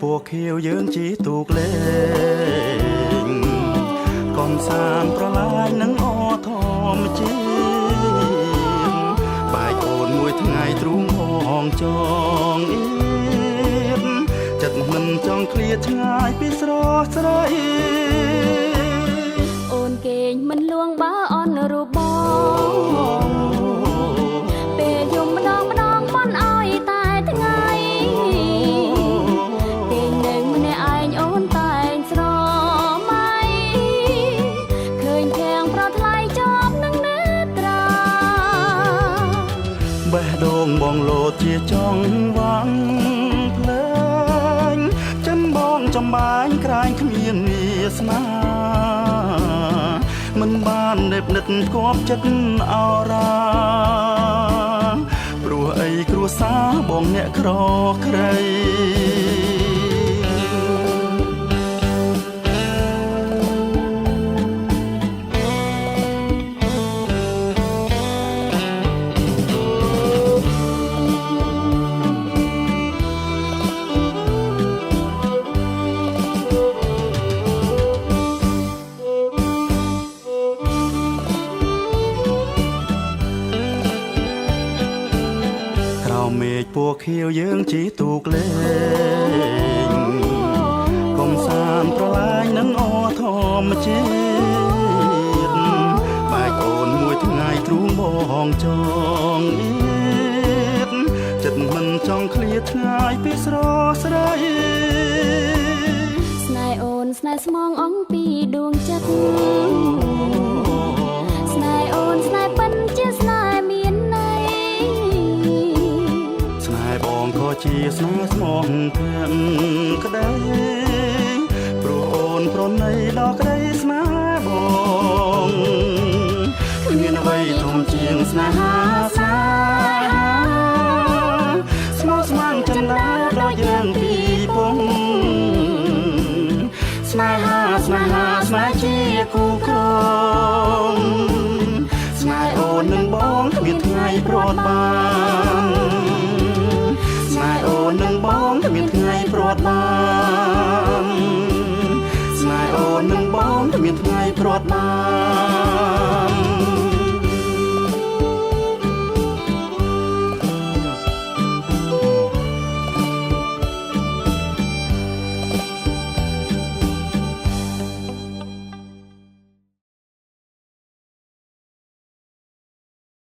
ពូខៀវយើងជីទូកលេងកំសាន្តប្រឡាយនឹងអធមជាតិបាយអូនមួយថ្ងៃទ្រូងអងចងអៀតចិត្តមិនចង់ឃ្លាតឆ្ងាយពីស្រស់ស្រីអូនគេងមិនលួងបើអនរូបបងពេលយំម្ដងមិនអោយតែថ្ងៃគេងនឹងម្នាក់ឯងអូនតែងស្រមៃឃើញធាងប្រថ្លៃជាប់នឹងនេត្រាបេះដូងបងលោតជាចង់វាំងភ្លើងចំបងចំបាញ់ក្រែងគ្មានវាសនាមិនបានដេបនិតគប់ចិត្តអរាព្រោះអីគ្រួសារបងអ្នកក្រក្រៃមេឃពូខៀវយើងជីទូកលេងកំសាន្តប្រឡាយនឹងអធមជាតិបាយអូនមួយថ្ងៃទ្រូងបងចងអៀតចិត្តមិនចង់ឃ្លាតឆ្ងាយពីស្រស់ស្រីស្នេហ៍អូនស្នេហ៍ស្មងអងពីដួងចិត្តស្នេហ៍អូនស្នេហ៍ពិនជាស្នេហ៍មានន័យបងក៏ជាស្នេហ៍ស្មងទាំងក្តីព្រោះអូនប្រណីដល់ក្តីស្នេហ៍បងគ្មានអ្វីធំជាងស្នេហាស្មោះស្ម័គ្រចិនដាដល់យើងពីពងស្នេហាស្នេហ៍ជាគូក្រងស្នេហ៍អូននឹងបងគ្មានថ្ងៃព្រាត់បានស្នេហ៍អូននឹងបងគ្មានថ្ងៃព្រាត់បានស្នេហ៍អូននឹងបងគ្មានថ្ងៃព្រាត់បាន